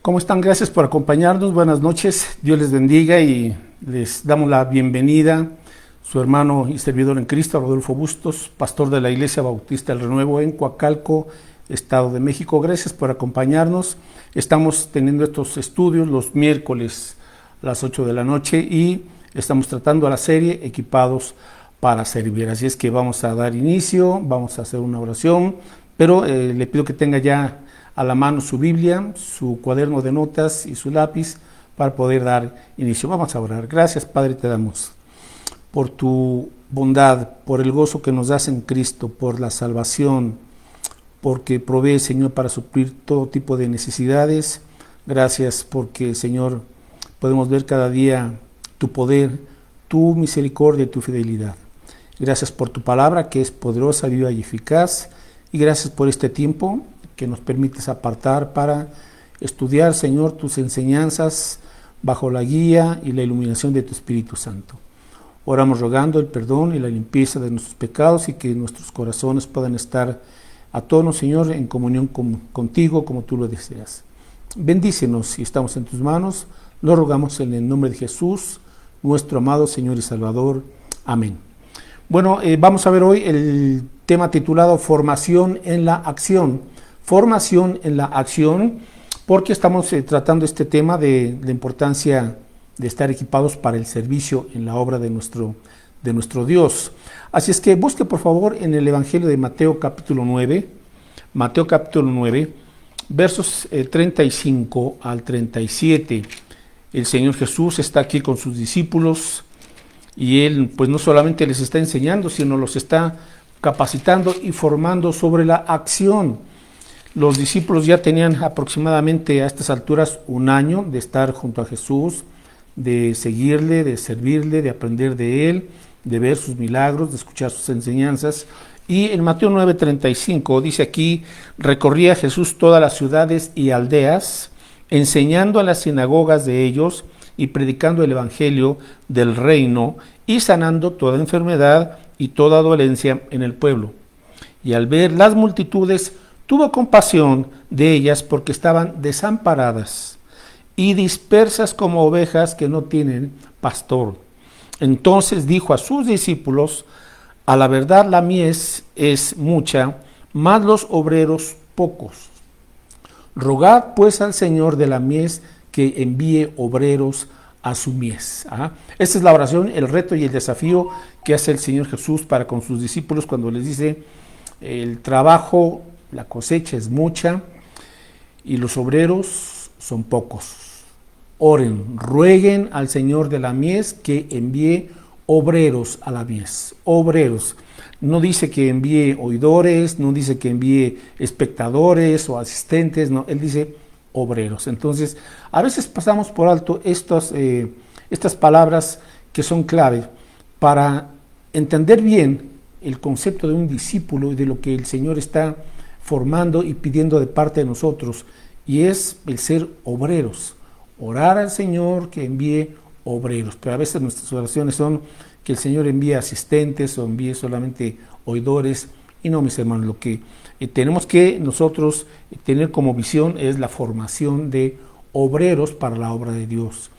¿Cómo están? Gracias por acompañarnos. Buenas noches. Dios les bendiga y les damos la bienvenida. Su hermano y servidor en Cristo, Rodolfo Bustos, pastor de la Iglesia Bautista del Renuevo en Coacalco, Estado de México. Gracias por acompañarnos. Estamos teniendo estos estudios los miércoles a las 8 de la noche y estamos tratando la serie Equipados para Servir. Así es que vamos a dar inicio, vamos a hacer una oración, pero le pido que tenga ya a la mano su Biblia, su cuaderno de notas y su lápiz para poder dar inicio. Vamos a orar. Gracias, Padre, te damos por tu bondad, por el gozo que nos das en Cristo, por la salvación, porque provee, Señor, para suplir todo tipo de necesidades. Gracias porque, Señor, podemos ver cada día tu poder, tu misericordia y tu fidelidad. Gracias por tu palabra que es poderosa, viva y eficaz. Y gracias por este tiempo que nos permites apartar para estudiar, Señor, tus enseñanzas bajo la guía y la iluminación de tu Espíritu Santo. Oramos rogando el perdón y la limpieza de nuestros pecados y que nuestros corazones puedan estar a tono, Señor, en comunión contigo como tú lo deseas. Bendícenos si estamos en tus manos. Lo rogamos en el nombre de Jesús, nuestro amado Señor y Salvador. Amén. Bueno, vamos a ver hoy el tema titulado Formación en la Acción. Formación en la acción, porque estamos tratando este tema de la importancia de estar equipados para el servicio en la obra de nuestro Dios. Así es que busque por favor en el Evangelio de Mateo capítulo 9, versos 35 al 37. El Señor Jesús está aquí con sus discípulos y Él pues no solamente les está enseñando, sino los está capacitando y formando sobre la acción. Los discípulos ya tenían aproximadamente a estas alturas un año de estar junto a Jesús, de seguirle, de servirle, de aprender de Él, de ver sus milagros, de escuchar sus enseñanzas. Y en Mateo 9:35 dice aquí, recorría Jesús todas las ciudades y aldeas, enseñando a las sinagogas de ellos y predicando el evangelio del reino y sanando toda enfermedad y toda dolencia en el pueblo. Y al ver las multitudes, tuvo compasión de ellas porque estaban desamparadas y dispersas como ovejas que no tienen pastor. Entonces dijo a sus discípulos, a la verdad la mies es mucha, mas los obreros pocos. Rogad pues al Señor de la mies que envíe obreros a su mies. Esta es la oración, el reto y el desafío que hace el Señor Jesús para con sus discípulos cuando les dice, el trabajo, la cosecha es mucha y los obreros son pocos. Oren, rueguen al Señor de la mies que envíe obreros a la mies. Obreros. No dice que envíe oidores, no dice que envíe espectadores o asistentes, no, Él dice obreros. Entonces, a veces pasamos por alto estas palabras que son clave para entender bien el concepto de un discípulo y de lo que el Señor está formando y pidiendo de parte de nosotros, y es el ser obreros, orar al Señor que envíe obreros. Pero a veces nuestras oraciones son que el Señor envíe asistentes o envíe solamente oidores, y no, mis hermanos, lo que tenemos que nosotros tener como visión es la formación de obreros para la obra de Dios.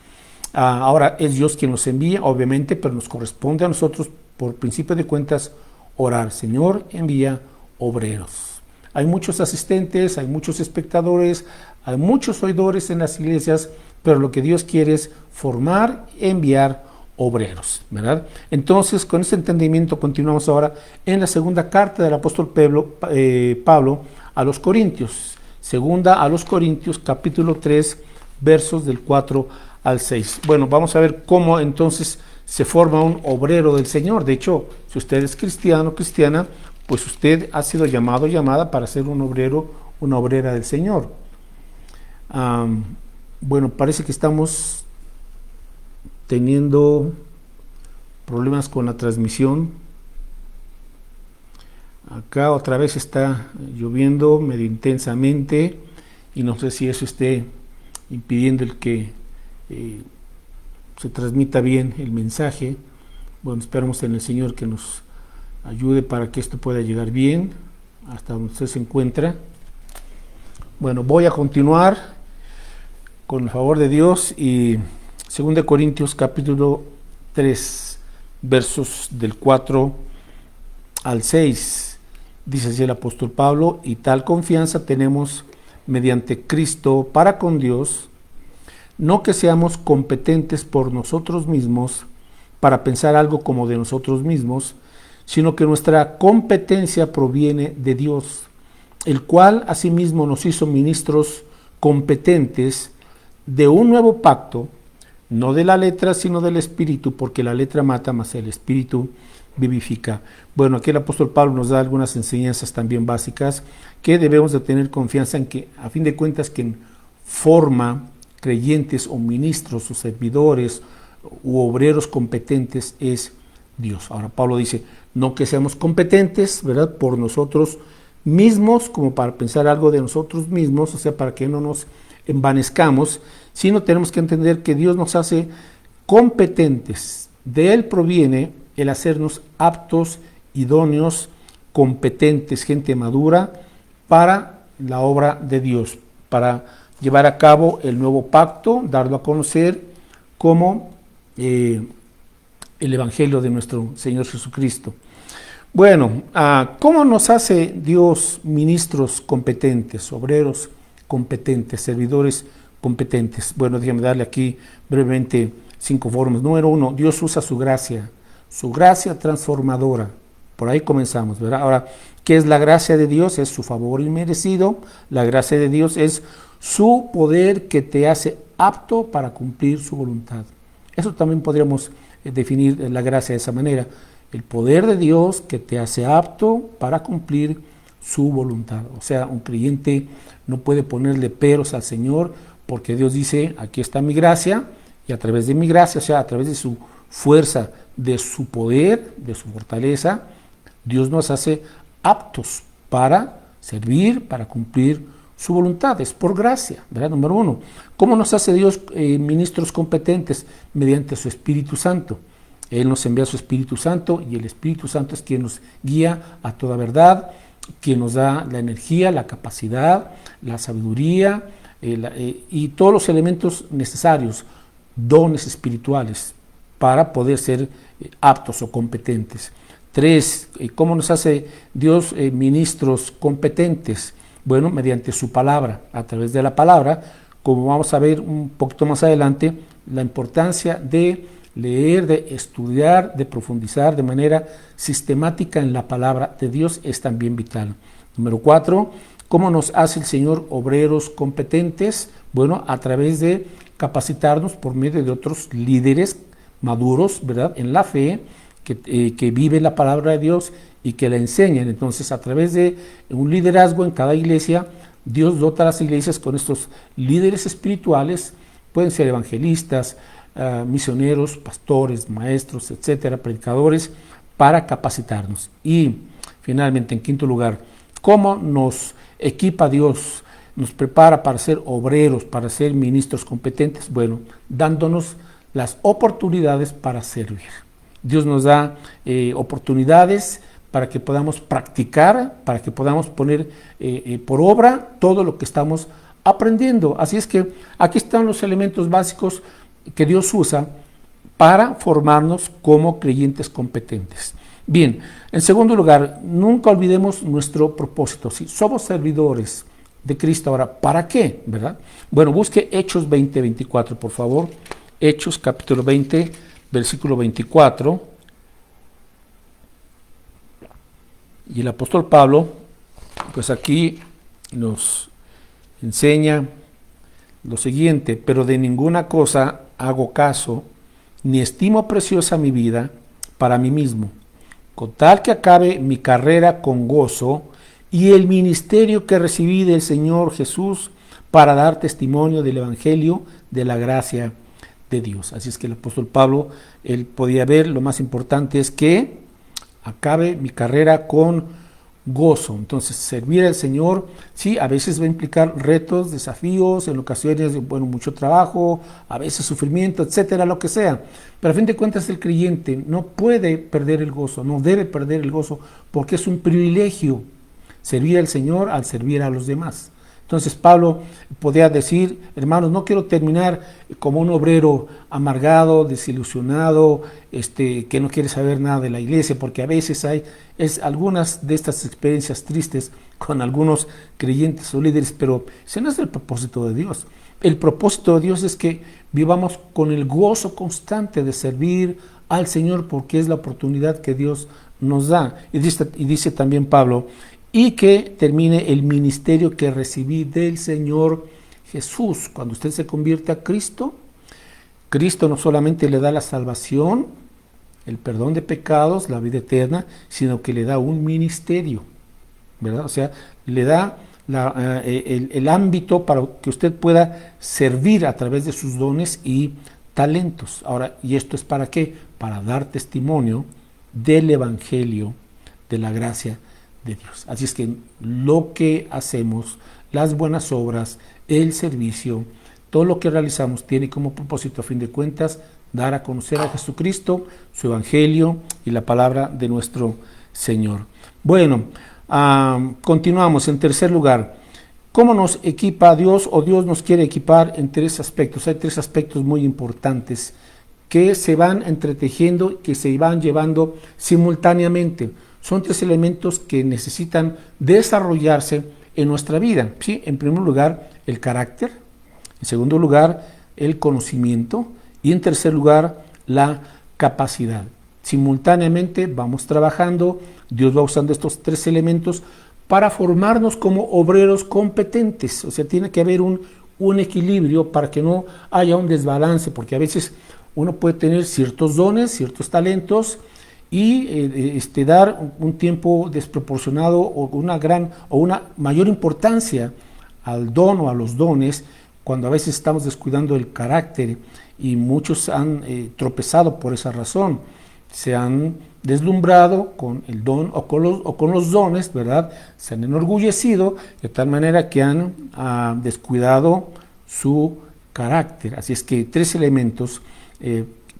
Ahora es Dios quien nos envía, obviamente, pero nos corresponde a nosotros, por principio de cuentas, orar. Señor, envía obreros. Hay muchos asistentes, hay muchos espectadores, hay muchos oidores en las iglesias, pero lo que Dios quiere es formar, enviar obreros, ¿verdad? Entonces, con este entendimiento continuamos ahora en la segunda carta del apóstol Pablo a los Corintios. Segunda a los Corintios, capítulo 3, versos del 4 al 6. Bueno, vamos a ver cómo entonces se forma un obrero del Señor. De hecho, si usted es cristiano, cristiana, pues usted ha sido llamado, llamada para ser un obrero, una obrera del Señor. Bueno, parece que estamos teniendo problemas con la transmisión. Acá otra vez está lloviendo medio intensamente y no sé si eso esté impidiendo el que se transmita bien el mensaje. Bueno, esperamos en el Señor que nos ayude para que esto pueda llegar bien hasta donde usted se encuentra. Bueno, voy a continuar con el favor de Dios, y 2 Corintios capítulo 3, versos del 4 al 6, dice así el apóstol Pablo: y tal confianza tenemos mediante Cristo para con Dios, no que seamos competentes por nosotros mismos para pensar algo como de nosotros mismos, sino que nuestra competencia proviene de Dios, el cual asimismo nos hizo ministros competentes de un nuevo pacto, no de la letra, sino del Espíritu, porque la letra mata, mas el Espíritu vivifica. Bueno, aquí el apóstol Pablo nos da algunas enseñanzas también básicas que debemos de tener confianza en que, a fin de cuentas, quien forma creyentes o ministros o servidores u obreros competentes es Dios. Ahora Pablo dice, no que seamos competentes, ¿verdad?, por nosotros mismos, como para pensar algo de nosotros mismos, o sea, para que no nos envanezcamos, sino tenemos que entender que Dios nos hace competentes. De Él proviene el hacernos aptos, idóneos, competentes, gente madura para la obra de Dios, para llevar a cabo el nuevo pacto, darlo a conocer como el Evangelio de nuestro Señor Jesucristo. Bueno, ¿cómo nos hace Dios ministros competentes, obreros competentes, servidores competentes? Bueno, déjame darle aquí brevemente 5 formas. Número 1, Dios usa su gracia transformadora. Por ahí comenzamos, ¿verdad? Ahora, ¿qué es la gracia de Dios? Es su favor inmerecido. La gracia de Dios es su poder que te hace apto para cumplir su voluntad. Eso también podríamos definir la gracia de esa manera. El poder de Dios que te hace apto para cumplir su voluntad. O sea, un creyente no puede ponerle peros al Señor, porque Dios dice, aquí está mi gracia, y a través de mi gracia, o sea, a través de su fuerza, de su poder, de su fortaleza, Dios nos hace aptos para servir, para cumplir su voluntad. Es por gracia, ¿verdad? Número 1. ¿Cómo nos hace Dios ministros competentes? Mediante su Espíritu Santo. Él nos envía su Espíritu Santo, y el Espíritu Santo es quien nos guía a toda verdad, quien nos da la energía, la capacidad, la sabiduría y todos los elementos necesarios, dones espirituales, para poder ser aptos o competentes. 3. ¿Cómo nos hace Dios ministros competentes? Bueno, mediante su palabra, a través de la palabra, como vamos a ver un poquito más adelante, la importancia de leer, de estudiar, de profundizar de manera sistemática en la palabra de Dios es también vital. Número 4, ¿cómo nos hace el Señor obreros competentes? Bueno, a través de capacitarnos por medio de otros líderes maduros, ¿verdad?, en la fe, que viven la palabra de Dios y que la enseñan. Entonces, a través de un liderazgo en cada iglesia, Dios dota a las iglesias con estos líderes espirituales, pueden ser evangelistas, misioneros, pastores, maestros, etcétera, predicadores, para capacitarnos. Y finalmente, en quinto lugar, ¿cómo nos equipa Dios? Nos prepara para ser obreros, para ser ministros competentes. Bueno, dándonos las oportunidades para servir. Dios nos da oportunidades para que podamos practicar, para que podamos poner por obra todo lo que estamos aprendiendo. Así es que aquí están los elementos básicos que Dios usa para formarnos como creyentes competentes. Bien, en segundo lugar, nunca olvidemos nuestro propósito. Si somos servidores de Cristo, ahora, ¿para qué? ¿Verdad? Bueno, busque Hechos 20:24, por favor. Hechos capítulo 20, versículo 24. Y el apóstol Pablo, pues aquí nos enseña lo siguiente: pero de ninguna cosa hago caso, ni estimo preciosa mi vida para mí mismo, con tal que acabe mi carrera con gozo y el ministerio que recibí del Señor Jesús para dar testimonio del Evangelio de la gracia de Dios. Así es que el apóstol Pablo, él podía ver, lo más importante es que acabe mi carrera con gozo. Entonces, servir al Señor, sí, a veces va a implicar retos, desafíos, en ocasiones, bueno, mucho trabajo, a veces sufrimiento, etcétera, lo que sea. Pero a fin de cuentas, el creyente no puede perder el gozo, no debe perder el gozo, porque es un privilegio servir al Señor al servir a los demás. Entonces Pablo podía decir, hermanos, no quiero terminar como un obrero amargado, desilusionado, que no quiere saber nada de la iglesia, porque a veces hay algunas de estas experiencias tristes con algunos creyentes o líderes, pero ese no es el propósito de Dios. El propósito de Dios es que vivamos con el gozo constante de servir al Señor, porque es la oportunidad que Dios nos da. Y dice también Pablo, y que termine el ministerio que recibí del Señor Jesús. Cuando usted se convierte a Cristo, Cristo no solamente le da la salvación, el perdón de pecados, la vida eterna, sino que le da un ministerio, ¿verdad? O sea, le da el ámbito para que usted pueda servir a través de sus dones y talentos. Ahora, ¿y esto es para qué? Para dar testimonio del Evangelio, de la gracia de Dios. Así es que lo que hacemos, las buenas obras, el servicio, todo lo que realizamos tiene como propósito, a fin de cuentas, dar a conocer a Jesucristo, su Evangelio y la palabra de nuestro Señor. Bueno, continuamos. En tercer lugar, ¿cómo nos equipa Dios o Dios nos quiere equipar en tres aspectos? Hay tres aspectos muy importantes que se van entretejiendo, que se van llevando simultáneamente. Son tres elementos que necesitan desarrollarse en nuestra vida, ¿sí? En primer lugar, el carácter. En segundo lugar, el conocimiento. Y en tercer lugar, la capacidad. Simultáneamente vamos trabajando, Dios va usando estos tres elementos para formarnos como obreros competentes. O sea, tiene que haber un equilibrio para que no haya un desbalance, porque a veces uno puede tener ciertos dones, ciertos talentos, y dar un tiempo desproporcionado o una mayor importancia al don o a los dones, cuando a veces estamos descuidando el carácter, y muchos han tropezado por esa razón. Se han deslumbrado con el don o con los dones, ¿verdad? Se han enorgullecido de tal manera que han descuidado su carácter. Así es que tres elementos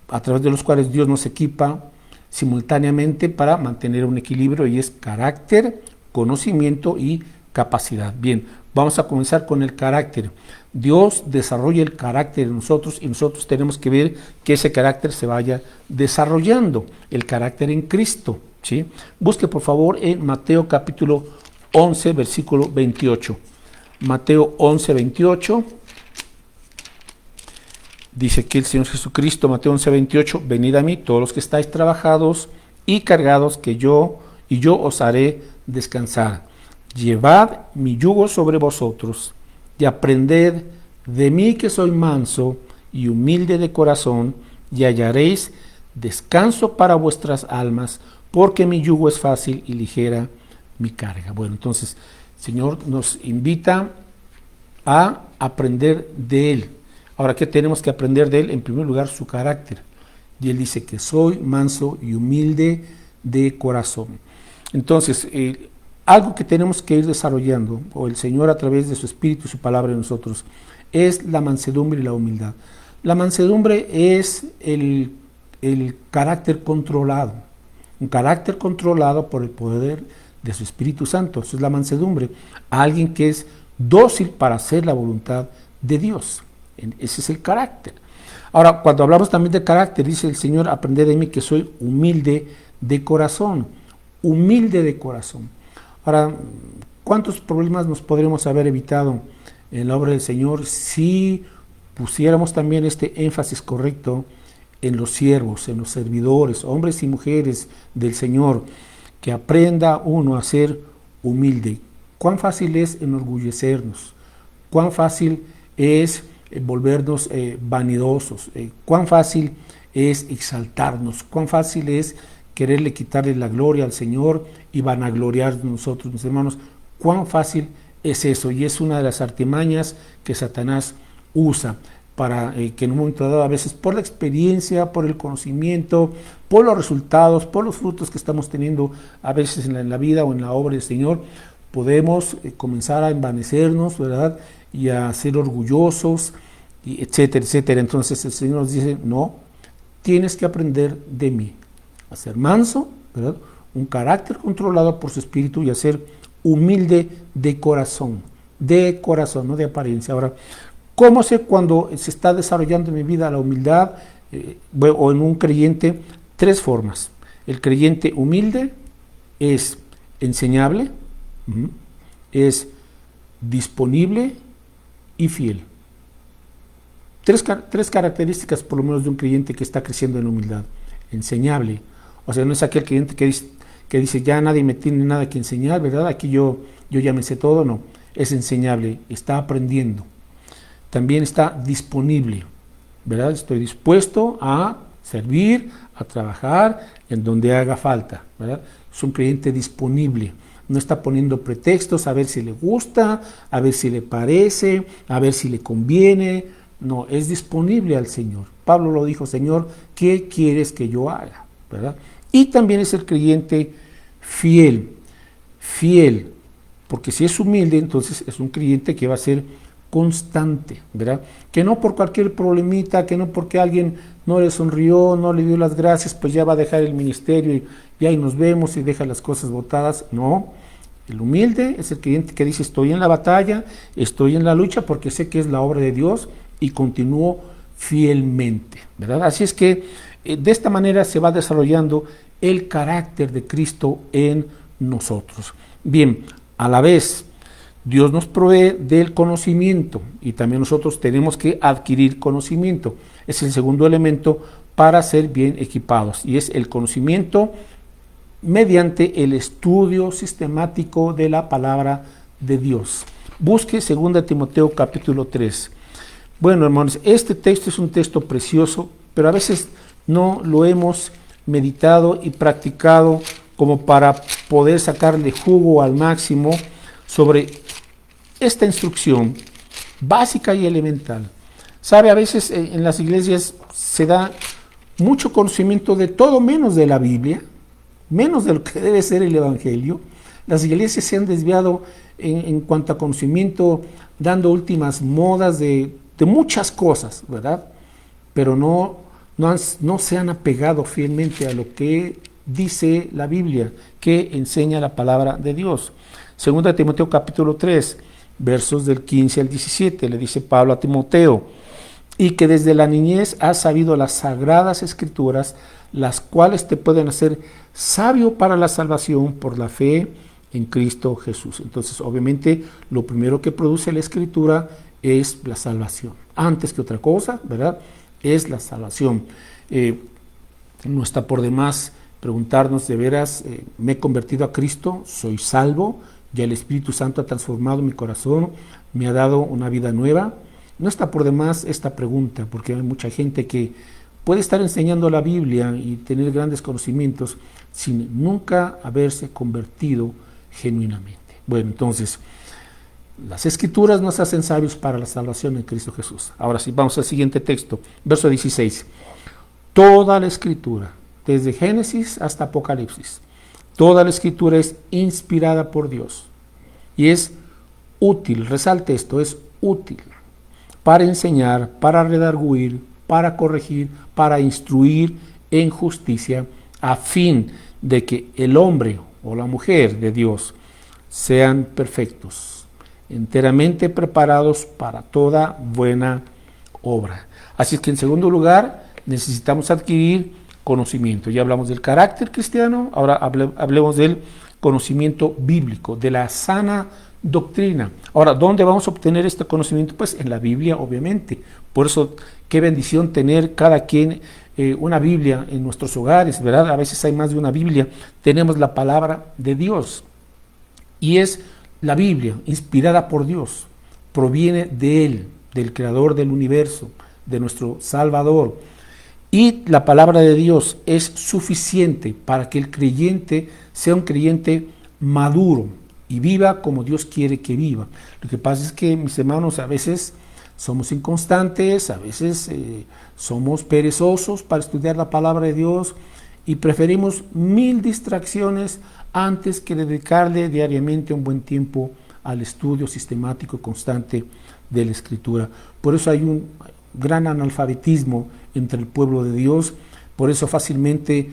a través de los cuales Dios nos equipa simultáneamente para mantener un equilibrio, y es carácter, conocimiento y capacidad. Bien, vamos a comenzar con el carácter. Dios desarrolla el carácter en nosotros y nosotros tenemos que ver que ese carácter se vaya desarrollando, el carácter en Cristo, ¿sí? Busque por favor en Mateo capítulo 11, versículo 28. Mateo 11, 28. Dice que el Señor Jesucristo, Mateo 11, 28, venid a mí todos los que estáis trabajados y cargados, que yo os haré descansar. Llevad mi yugo sobre vosotros y aprended de mí, que soy manso y humilde de corazón, y hallaréis descanso para vuestras almas, porque mi yugo es fácil y ligera mi carga. Bueno, entonces el Señor nos invita a aprender de Él. Ahora, ¿qué tenemos que aprender de Él? En primer lugar, su carácter. Y Él dice que soy manso y humilde de corazón. Entonces, algo que tenemos que ir desarrollando, o el Señor a través de su Espíritu y su palabra en nosotros, es la mansedumbre y la humildad. La mansedumbre es el carácter controlado, un carácter controlado por el poder de su Espíritu Santo. Eso es la mansedumbre, alguien que es dócil para hacer la voluntad de Dios. Ese es el carácter. Ahora, cuando hablamos también de carácter, dice el Señor, aprended de mí que soy humilde de corazón. Humilde de corazón. Ahora, ¿cuántos problemas nos podríamos haber evitado en la obra del Señor si pusiéramos también este énfasis correcto en los siervos, en los servidores, hombres y mujeres del Señor, que aprenda uno a ser humilde? ¿Cuán fácil es enorgullecernos? ¿Cuán fácil es volvernos vanidosos? ¿Cuán fácil es exaltarnos? ¿Cuán fácil es quererle quitarle la gloria al Señor y vanagloriarnos nosotros, mis hermanos? ¿Cuán fácil es eso? Y es una de las artimañas que Satanás usa para que en un momento dado, a veces por la experiencia, por el conocimiento, por los resultados, por los frutos que estamos teniendo a veces en la vida o en la obra del Señor, podemos comenzar a envanecernos, ¿verdad? Y a ser orgullosos, y etcétera, etcétera. Entonces el Señor nos dice, no, tienes que aprender de mí, a ser manso, ¿verdad? Un carácter controlado por su Espíritu, y a ser humilde de corazón. de corazón, no de apariencia. Ahora, ¿cómo sé cuando se está desarrollando en mi vida la humildad o en un creyente? Tres formas. El creyente humilde es enseñable, es disponible y fiel. Tres características por lo menos de un creyente que está creciendo en humildad. Enseñable, o sea, no es aquel creyente que dice ya nadie me tiene nada que enseñar, ¿verdad? Aquí yo ya me sé todo, no. Es enseñable, está aprendiendo. También está disponible, ¿verdad? Estoy dispuesto a servir, a trabajar en donde haga falta, ¿verdad? Es un creyente disponible. No está poniendo pretextos a ver si le gusta, a ver si le parece, a ver si le conviene. No, es disponible al Señor. Pablo lo dijo, Señor, ¿qué quieres que yo haga? ¿Verdad? Y también es el creyente fiel, porque si es humilde, entonces es un creyente que va a ser constante, ¿verdad? Que no por cualquier problemita, que no porque alguien no le sonrió, no le dio las gracias, pues ya va a dejar el ministerio y ahí nos vemos y deja las cosas botadas. No, el humilde es el creyente que dice, estoy en la batalla, estoy en la lucha porque sé que es la obra de Dios y continúo fielmente, ¿verdad? Así es que de esta manera se va desarrollando el carácter de Cristo en nosotros. Bien, a la vez, Dios nos provee del conocimiento y también nosotros tenemos que adquirir conocimiento. Es el segundo elemento para ser bien equipados y es el conocimiento mediante el estudio sistemático de la palabra de Dios. Busque 2 Timoteo capítulo 3. Bueno, hermanos, este texto es un texto precioso, pero a veces no lo hemos meditado y practicado como para poder sacarle jugo al máximo sobre esta instrucción básica y elemental. Sabe, a veces en las iglesias se da mucho conocimiento de todo menos de la Biblia, menos de lo que debe ser el Evangelio. Las iglesias se han desviado en cuanto a conocimiento, dando últimas modas de muchas cosas, ¿verdad? Pero no se han apegado fielmente a lo que dice la Biblia, que enseña la palabra de Dios. 2 Timoteo capítulo 3, versos del 15 al 17, le dice Pablo a Timoteo, y que desde la niñez has sabido las sagradas escrituras, las cuales te pueden hacer sabio para la salvación por la fe en Cristo Jesús. Entonces, obviamente, lo primero que produce la escritura es la salvación. Antes que otra cosa, ¿verdad? Es la salvación. No está por demás preguntarnos de veras, me he convertido a Cristo, soy salvo, ya el Espíritu Santo ha transformado mi corazón, me ha dado una vida nueva. No está por demás esta pregunta, porque hay mucha gente que puede estar enseñando la Biblia y tener grandes conocimientos sin nunca haberse convertido genuinamente. Bueno, entonces, las Escrituras nos hacen sabios para la salvación en Cristo Jesús. Ahora sí, vamos al siguiente texto, verso 16. Toda la Escritura, desde Génesis hasta Apocalipsis, toda la Escritura es inspirada por Dios y es útil, resalte esto, es útil para enseñar, para redarguir, para corregir, para instruir en justicia, a fin de que el hombre o la mujer de Dios sean perfectos, enteramente preparados para toda buena obra. Así es que en segundo lugar necesitamos adquirir conocimiento. Ya hablamos del carácter cristiano, ahora hablemos del conocimiento bíblico, de la sana doctrina. Ahora, ¿dónde vamos a obtener este conocimiento? Pues en la Biblia, obviamente. Por eso, qué bendición tener cada quien una Biblia en nuestros hogares, ¿verdad? A veces hay más de una Biblia. Tenemos la palabra de Dios y es la Biblia, inspirada por Dios, proviene de Él, del Creador del universo, de nuestro Salvador. Y la palabra de Dios es suficiente para que el creyente sea un creyente maduro y viva como Dios quiere que viva. Lo que pasa es que, mis hermanos, a veces somos inconstantes, a veces somos perezosos para estudiar la palabra de Dios y preferimos 1000 distracciones antes que dedicarle diariamente un buen tiempo al estudio sistemático y constante de la Escritura. Por eso hay un gran analfabetismo entre el pueblo de Dios, por eso fácilmente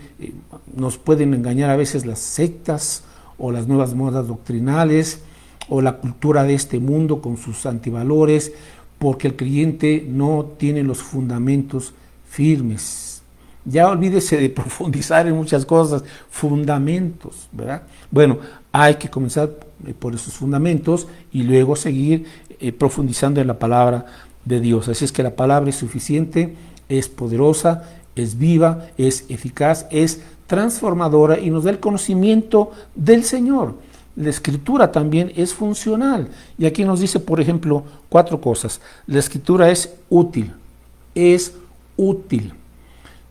nos pueden engañar a veces las sectas o las nuevas modas doctrinales o la cultura de este mundo con sus antivalores, porque el creyente no tiene los fundamentos firmes. Ya olvídese de profundizar en muchas cosas, fundamentos, ¿verdad? Bueno, hay que comenzar por esos fundamentos y luego seguir profundizando en la palabra de Dios. Así es que la palabra es suficiente, es poderosa, es viva, es eficaz, es transformadora y nos da el conocimiento del Señor. La escritura también es funcional. Y aquí nos dice, por ejemplo, 4 cosas. La escritura es útil. Es útil.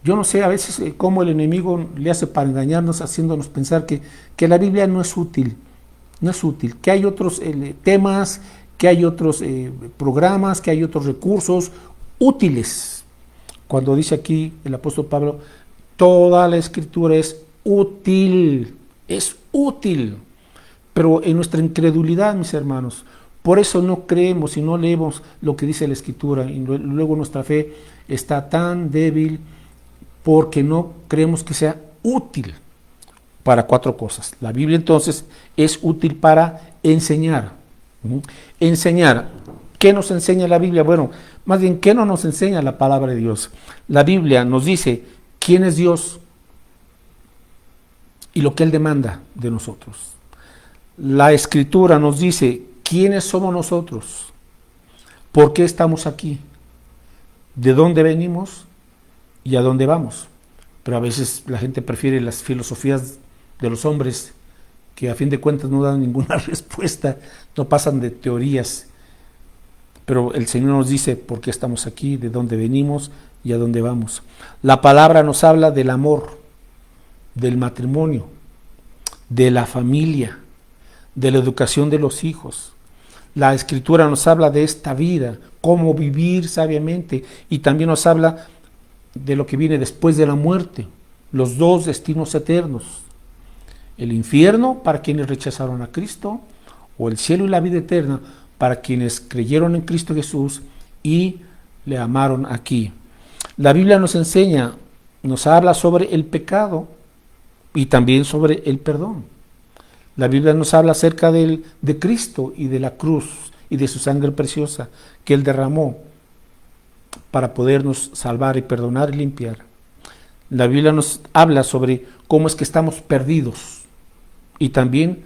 Yo no sé a veces cómo el enemigo le hace para engañarnos, haciéndonos pensar que la Biblia no es útil. No es útil. Que hay otros temas, que hay otros programas, que hay otros recursos útiles. Cuando dice aquí el apóstol Pablo, toda la escritura es útil. Es útil. Pero en nuestra incredulidad, mis hermanos, por eso no creemos y no leemos lo que dice la Escritura, y luego nuestra fe está tan débil porque no creemos que sea útil para 4 cosas. La Biblia entonces es útil para enseñar. Enseñar. ¿Qué nos enseña la Biblia? Bueno, más bien, ¿qué no nos enseña la palabra de Dios? La Biblia nos dice quién es Dios y lo que Él demanda de nosotros. La Escritura nos dice quiénes somos nosotros, por qué estamos aquí, de dónde venimos y a dónde vamos. Pero a veces la gente prefiere las filosofías de los hombres, que a fin de cuentas no dan ninguna respuesta, no pasan de teorías. Pero el Señor nos dice por qué estamos aquí, de dónde venimos y a dónde vamos. La palabra nos habla del amor, del matrimonio, de la familia, de la educación de los hijos. La Escritura nos habla de esta vida, cómo vivir sabiamente, y también nos habla de lo que viene después de la muerte, los 2 destinos eternos, el infierno para quienes rechazaron a Cristo, o el cielo y la vida eterna para quienes creyeron en Cristo Jesús y le amaron aquí. La Biblia nos enseña, nos habla sobre el pecado y también sobre el perdón. La Biblia nos habla acerca de Cristo y de la cruz y de su sangre preciosa que Él derramó para podernos salvar y perdonar y limpiar. La Biblia nos habla sobre cómo es que estamos perdidos y también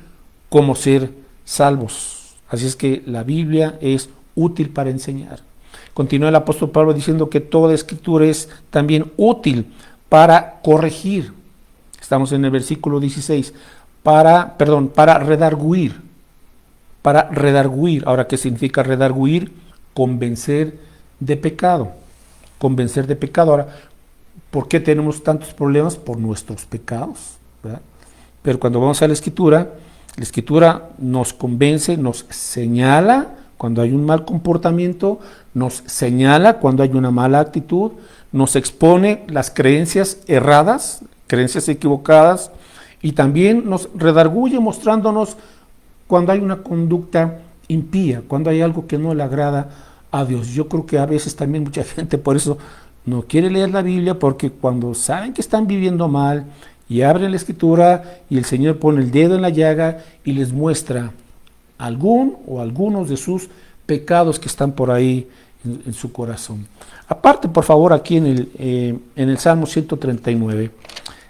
cómo ser salvos. Así es que la Biblia es útil para enseñar. Continúa el apóstol Pablo diciendo que toda escritura es también útil para corregir. Estamos en el versículo 16. Para redarguir. Para redarguir. Ahora, ¿qué significa redarguir? Convencer de pecado. Convencer de pecado. Ahora, ¿por qué tenemos tantos problemas? Por nuestros pecados, ¿verdad? Pero cuando vamos a la Escritura nos convence, nos señala cuando hay un mal comportamiento, nos señala cuando hay una mala actitud, nos expone las creencias erradas, creencias equivocadas, y también nos redarguye mostrándonos cuando hay una conducta impía, cuando hay algo que no le agrada a Dios. Yo creo que a veces también mucha gente por eso no quiere leer la Biblia, porque cuando saben que están viviendo mal y abren la Escritura y el Señor pone el dedo en la llaga y les muestra algunos de sus pecados que están por ahí en su corazón. Aparte, por favor, aquí en el Salmo 139.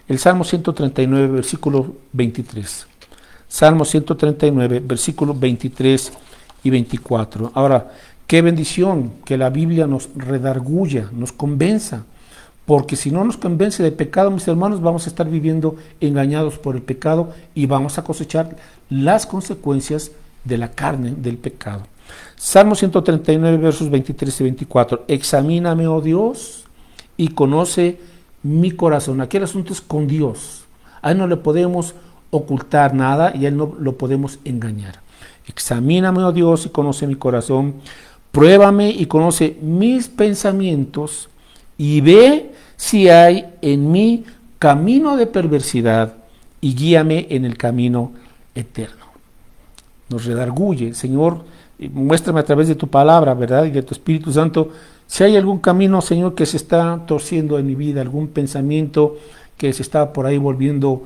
El Salmo 139, versículo 23. Salmo 139, versículos 23 y 24. Ahora, qué bendición que la Biblia nos redarguya, nos convenza, porque si no nos convence de pecado, mis hermanos, vamos a estar viviendo engañados por el pecado y vamos a cosechar las consecuencias de la carne del pecado. Salmo 139, versos 23 y 24. Examíname, oh Dios, y conoce mi corazón. Aquí el asunto es con Dios. A Él no le podemos ocultar nada y a Él no lo podemos engañar. Examíname, oh Dios, y conoce mi corazón. Pruébame y conoce mis pensamientos y ve si hay en mí camino de perversidad y guíame en el camino eterno. Nos redarguye, Señor, muéstrame a través de tu palabra, ¿verdad? Y de tu Espíritu Santo, si hay algún camino, Señor, que se está torciendo en mi vida, algún pensamiento que se está por ahí volviendo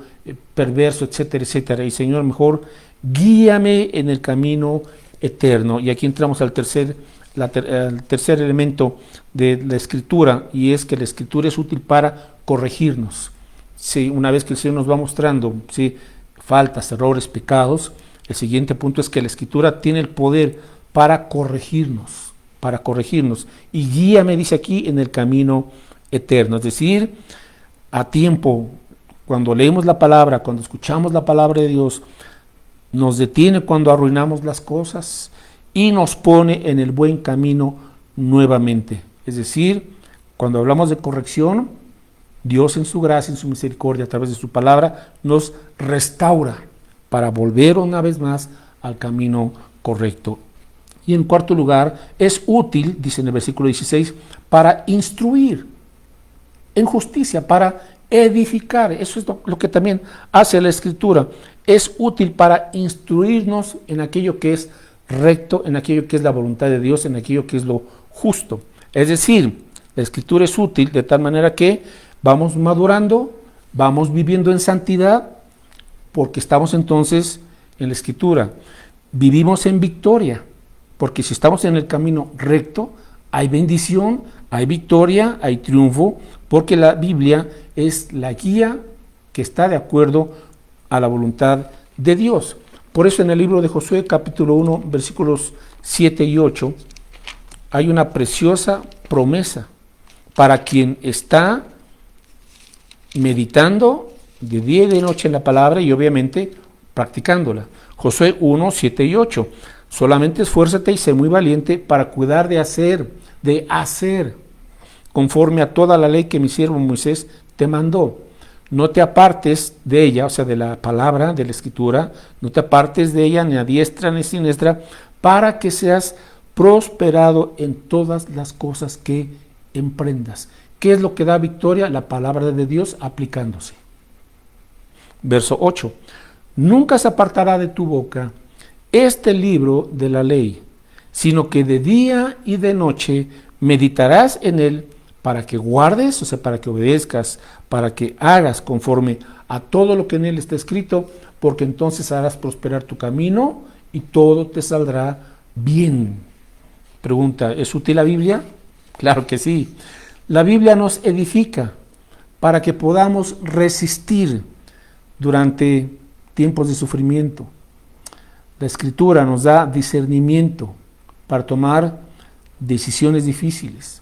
perverso, etcétera, etcétera. Y Señor, mejor guíame en el camino eterno. Y aquí entramos al tercer elemento de la Escritura, y es que la Escritura es útil para corregirnos. Sí, una vez que el Señor nos va mostrando, sí, faltas, errores, pecados, el siguiente punto es que la Escritura tiene el poder para corregirnos, y guíame, dice aquí, en el camino eterno, es decir, a tiempo, cuando leemos la palabra, cuando escuchamos la palabra de Dios, nos detiene cuando arruinamos las cosas y nos pone en el buen camino nuevamente. Es decir, cuando hablamos de corrección, Dios en su gracia, en su misericordia, a través de su palabra, nos restaura para volver una vez más al camino correcto. Y en cuarto lugar, es útil, dice en el versículo 16, para instruir en justicia, para edificar. Eso es lo que también hace la Escritura. Es útil para instruirnos en aquello que es recto, en aquello que es la voluntad de Dios, en aquello que es lo justo. Es decir, la Escritura es útil de tal manera que vamos madurando, vamos viviendo en santidad, porque estamos entonces en la Escritura. Vivimos en victoria, porque si estamos en el camino recto, hay bendición, hay victoria, hay triunfo, porque la Biblia es la guía que está de acuerdo a la voluntad de Dios. Por eso en el libro de Josué, capítulo 1, versículos 7 y 8, hay una preciosa promesa para quien está meditando de día y de noche en la palabra y obviamente practicándola. Josué 1, 7 y 8. Solamente esfuérzate y sé muy valiente para cuidar de hacer, conforme a toda la ley que mi siervo Moisés te mandó. No te apartes de ella, o sea, de la palabra, de la Escritura, no te apartes de ella ni a diestra ni a siniestra, para que seas prosperado en todas las cosas que emprendas. ¿Qué es lo que da victoria? La palabra de Dios aplicándose. Verso 8. Nunca se apartará de tu boca este libro de la ley, sino que de día y de noche meditarás en él, para que guardes, o sea, para que obedezcas, para que hagas conforme a todo lo que en él está escrito, porque entonces harás prosperar tu camino y todo te saldrá bien. Pregunta, ¿es útil la Biblia? Claro que sí. La Biblia nos edifica para que podamos resistir durante tiempos de sufrimiento. La Escritura nos da discernimiento para tomar decisiones difíciles.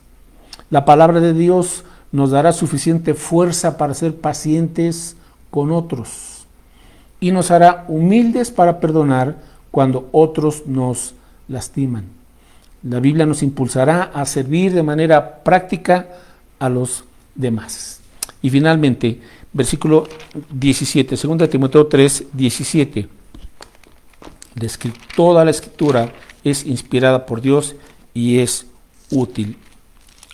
La palabra de Dios nos dará suficiente fuerza para ser pacientes con otros y nos hará humildes para perdonar cuando otros nos lastiman. La Biblia nos impulsará a servir de manera práctica a los demás. Y finalmente, versículo 17, 2 Timoteo 3, 17. Toda la Escritura es inspirada por Dios y es útil.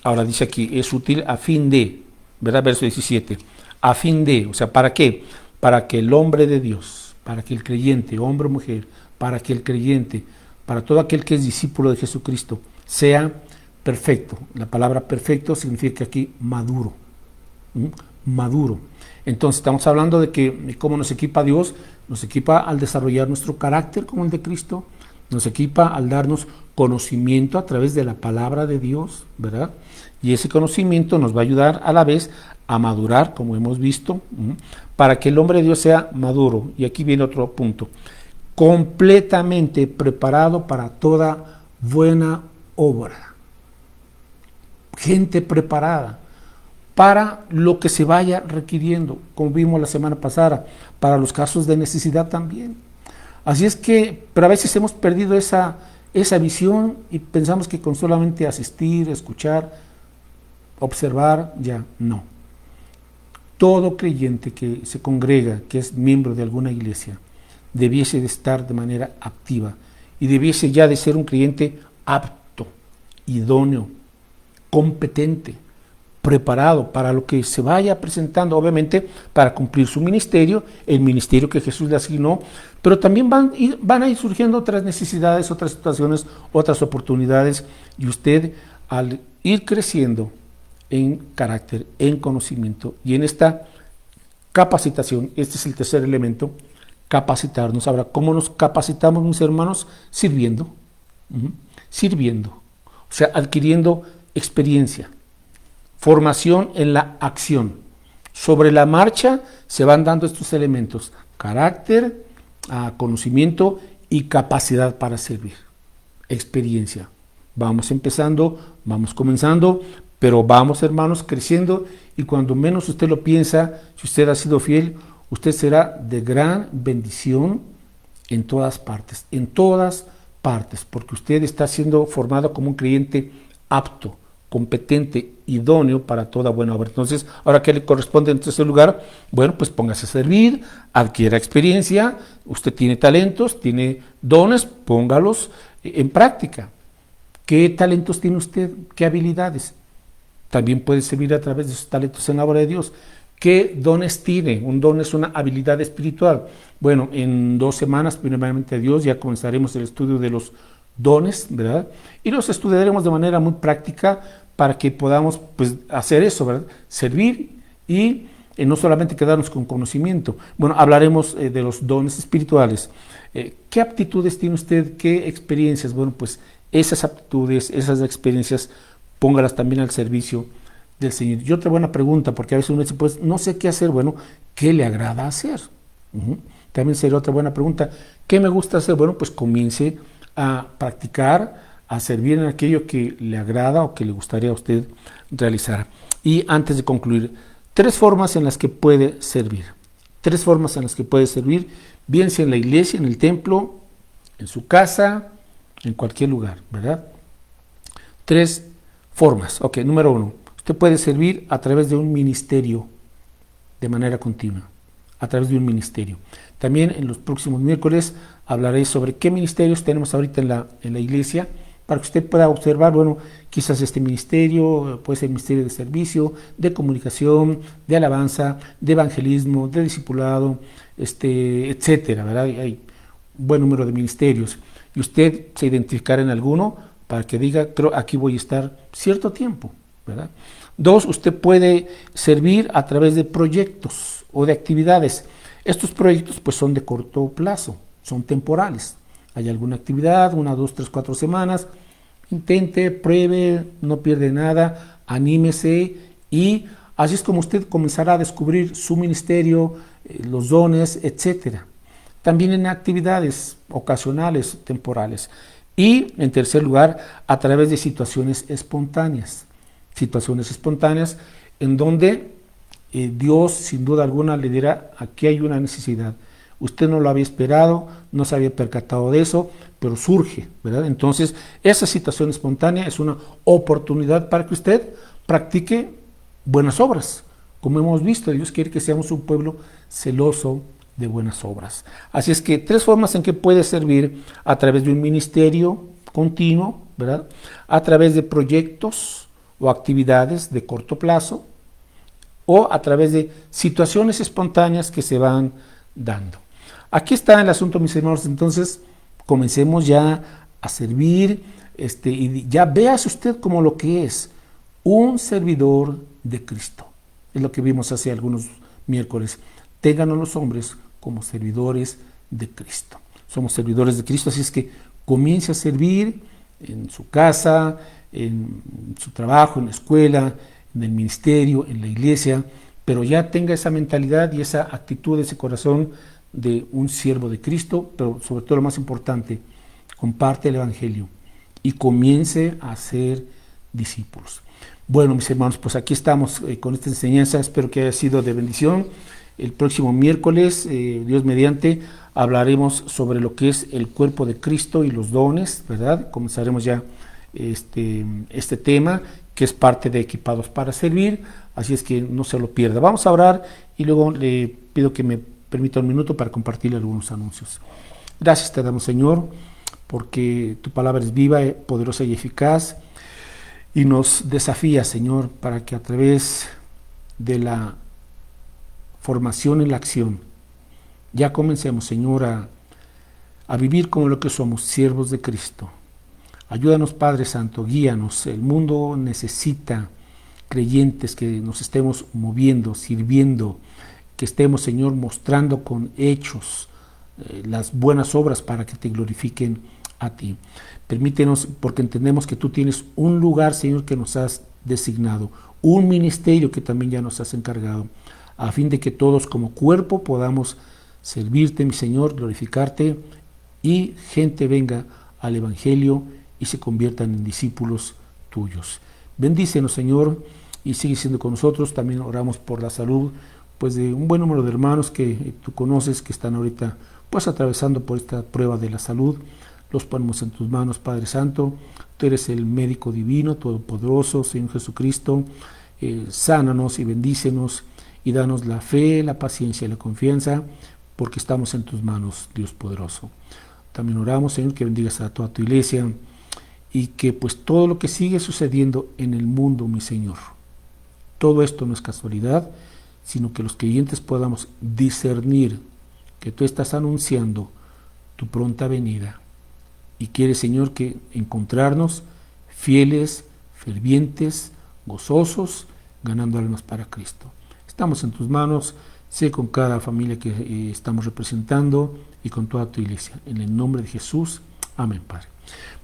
Ahora dice aquí, es útil a fin de, ¿verdad? Verso 17, a fin de, o sea, ¿para qué? Para que el hombre de Dios, para que el creyente, hombre o mujer, para que el creyente, para todo aquel que es discípulo de Jesucristo, sea perfecto. La palabra perfecto significa aquí maduro, maduro. Entonces estamos hablando de que cómo nos equipa Dios, nos equipa al desarrollar nuestro carácter como el de Cristo, nos equipa al darnos conocimiento a través de la palabra de Dios, ¿verdad? Y ese conocimiento nos va a ayudar a la vez a madurar, como hemos visto, para que el hombre de Dios sea maduro. Y aquí viene otro punto. Completamente preparado para toda buena obra. Gente preparada para lo que se vaya requiriendo, como vimos la semana pasada, para los casos de necesidad también. Así es que, pero a veces hemos perdido esa visión y pensamos que con solamente asistir, escuchar, observar, ya no. Todo creyente que se congrega, que es miembro de alguna iglesia, debiese de estar de manera activa y debiese ya de ser un creyente apto, idóneo, competente, preparado para lo que se vaya presentando, obviamente para cumplir su ministerio, el ministerio que Jesús le asignó, pero también van a ir surgiendo otras necesidades, otras situaciones, otras oportunidades, y usted al ir creciendo en carácter, en conocimiento y en esta capacitación, este es el tercer elemento, capacitarnos. Ahora, ¿cómo nos capacitamos, mis hermanos? Sirviendo. Sirviendo. O sea, adquiriendo experiencia. Formación en la acción. Sobre la marcha se van dando estos elementos: carácter, conocimiento y capacidad para servir. Experiencia. Vamos empezando, vamos comenzando, pero vamos, hermanos, creciendo, y cuando menos usted lo piensa, si usted ha sido fiel, usted será de gran bendición en todas partes, porque usted está siendo formado como un creyente apto, competente, idóneo para toda buena obra. Entonces, ahora, ¿qué le corresponde en tercer lugar? Bueno, pues póngase a servir, adquiera experiencia, usted tiene talentos, tiene dones, póngalos en práctica. ¿Qué talentos tiene usted? ¿Qué habilidades? También puede servir a través de sus talentos en la obra de Dios. ¿Qué dones tiene? Un don es una habilidad espiritual. Bueno, en 2 semanas, primeramente Dios, ya comenzaremos el estudio de los dones, ¿verdad? Y los estudiaremos de manera muy práctica para que podamos, pues, hacer eso, ¿verdad? Servir y no solamente quedarnos con conocimiento. Bueno, hablaremos de los dones espirituales. ¿Qué aptitudes tiene usted? ¿Qué experiencias? Bueno, pues esas aptitudes, esas experiencias, póngalas también al servicio del Señor. Y otra buena pregunta, porque a veces uno dice, pues no sé qué hacer. Bueno, ¿qué le agrada hacer? También sería otra buena pregunta. ¿Qué me gusta hacer? Bueno, pues comience a practicar, a servir en aquello que le agrada o que le gustaría a usted realizar. Y antes de concluir, 3 formas en las que puede servir. 3 formas en las que puede servir, bien sea en la iglesia, en el templo, en su casa, en cualquier lugar, ¿verdad? 3 formas. Ok, número 1. Usted puede servir a través de un ministerio de manera continua, a través de un ministerio. También en los próximos miércoles hablaré sobre qué ministerios tenemos ahorita en la iglesia, para que usted pueda observar, bueno, quizás este ministerio puede ser ministerio de servicio, de comunicación, de alabanza, de evangelismo, de discipulado, etcétera, ¿verdad? Hay un buen número de ministerios. Y usted se identificará en alguno para que diga, creo, aquí voy a estar cierto tiempo, ¿verdad? 2, usted puede servir a través de proyectos o de actividades. Estos proyectos pues son de corto plazo, son temporales. Hay alguna actividad, 1, 2, 3, 4 semanas, intente, pruebe, no pierde nada, anímese, y así es como usted comenzará a descubrir su ministerio, los dones, etcétera. También en actividades ocasionales, temporales. Y en tercer lugar, a través de situaciones espontáneas en donde Dios sin duda alguna le dirá, aquí hay una necesidad. Usted no lo había esperado, no se había percatado de eso, pero surge, ¿verdad? Entonces, esa situación espontánea es una oportunidad para que usted practique buenas obras. Como hemos visto, Dios quiere que seamos un pueblo celoso de buenas obras. Así es que 3 formas en que puede servir: a través de un ministerio continuo, ¿verdad? A través de proyectos o actividades de corto plazo, o a través de situaciones espontáneas que se van dando. Aquí está el asunto, mis hermanos. Entonces, comencemos ya a servir, y ya véase usted como lo que es, un servidor de Cristo. Es lo que vimos hace algunos miércoles. Ténganos los hombres como servidores de Cristo. Somos servidores de Cristo, así es que comience a servir en su casa, en su trabajo, en la escuela, en el ministerio, en la iglesia, pero ya tenga esa mentalidad y esa actitud, ese corazón de un siervo de Cristo, pero sobre todo lo más importante, comparte el Evangelio y comience a ser discípulos. Bueno, mis hermanos, pues aquí estamos con esta enseñanza, espero que haya sido de bendición. El próximo miércoles, Dios mediante, hablaremos sobre lo que es el cuerpo de Cristo y los dones, ¿verdad? Comenzaremos ya este tema, que es parte de Equipados para Servir, así es que no se lo pierda. Vamos a orar y luego le pido que me permita un minuto para compartirle algunos anuncios. Gracias te damos, Señor, porque tu palabra es viva, poderosa y eficaz, y nos desafía, Señor, para que a través de la formación en la acción ya comencemos, Señor, a vivir como lo que somos, siervos de Cristo. Ayúdanos, Padre Santo, guíanos. El mundo necesita creyentes que nos estemos moviendo, sirviendo, que estemos, Señor, mostrando con hechos las buenas obras para que te glorifiquen a ti. Permítenos, porque entendemos que tú tienes un lugar, Señor, que nos has designado, un ministerio que también ya nos has encargado, a fin de que todos como cuerpo podamos servirte, mi Señor, glorificarte, y gente venga al Evangelio y se conviertan en discípulos tuyos. Bendícenos, Señor, y sigue siendo con nosotros. También oramos por la salud pues de un buen número de hermanos que tú conoces, que están ahorita pues atravesando por esta prueba de la salud. Los ponemos en tus manos, Padre Santo. Tú eres el médico divino, todopoderoso, Señor Jesucristo. Sánanos y bendícenos y danos la fe, la paciencia y la confianza, porque estamos en tus manos, Dios poderoso. También oramos, Señor, que bendigas a toda tu iglesia y que pues todo lo que sigue sucediendo en el mundo, mi Señor, todo esto no es casualidad, sino que los creyentes podamos discernir que tú estás anunciando tu pronta venida y quieres, Señor, que encontrarnos fieles, fervientes, gozosos, ganando almas para Cristo. Estamos en tus manos, sé con cada familia que estamos representando y con toda tu iglesia. En el nombre de Jesús, amén, Padre.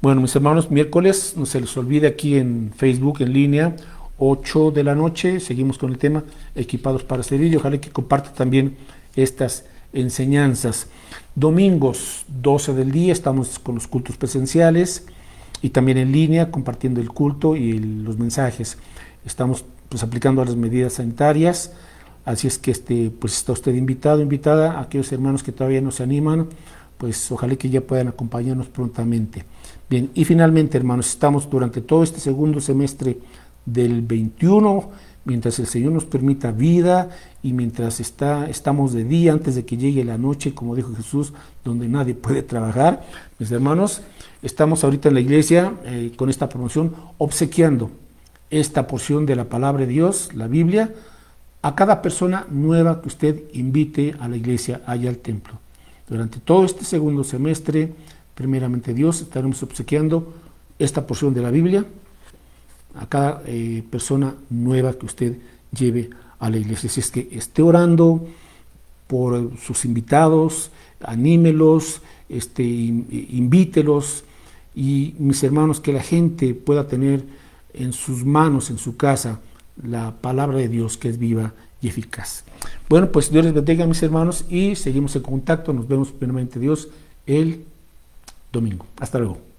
Bueno, mis hermanos, miércoles, no se les olvide aquí en Facebook, en línea, 8 de la noche, seguimos con el tema Equipados para Servir, y ojalá que comparta también estas enseñanzas. Domingos, 12 del día, estamos con los cultos presenciales y también en línea, compartiendo el culto y los mensajes. Estamos pues aplicando las medidas sanitarias, así es que pues está usted invitado, invitada, a aquellos hermanos que todavía no se animan, pues ojalá que ya puedan acompañarnos prontamente. Bien, y finalmente, hermanos, estamos durante todo este segundo semestre del 21, mientras el Señor nos permita vida y mientras estamos de día antes de que llegue la noche, como dijo Jesús, donde nadie puede trabajar. Mis hermanos, estamos ahorita en la iglesia con esta promoción, obsequiando esta porción de la palabra de Dios, la Biblia, a cada persona nueva que usted invite a la iglesia, allá al templo. Durante todo este segundo semestre, primeramente Dios, estaremos obsequiando esta porción de la Biblia a cada persona nueva que usted lleve a la iglesia. Si es que esté orando por sus invitados, anímelos, invítelos, y mis hermanos, que la gente pueda tener en sus manos, en su casa, la palabra de Dios, que es viva y eficaz. Bueno, pues Dios les bendiga, mis hermanos, y seguimos en contacto. Nos vemos primeramente Dios el domingo. Hasta luego.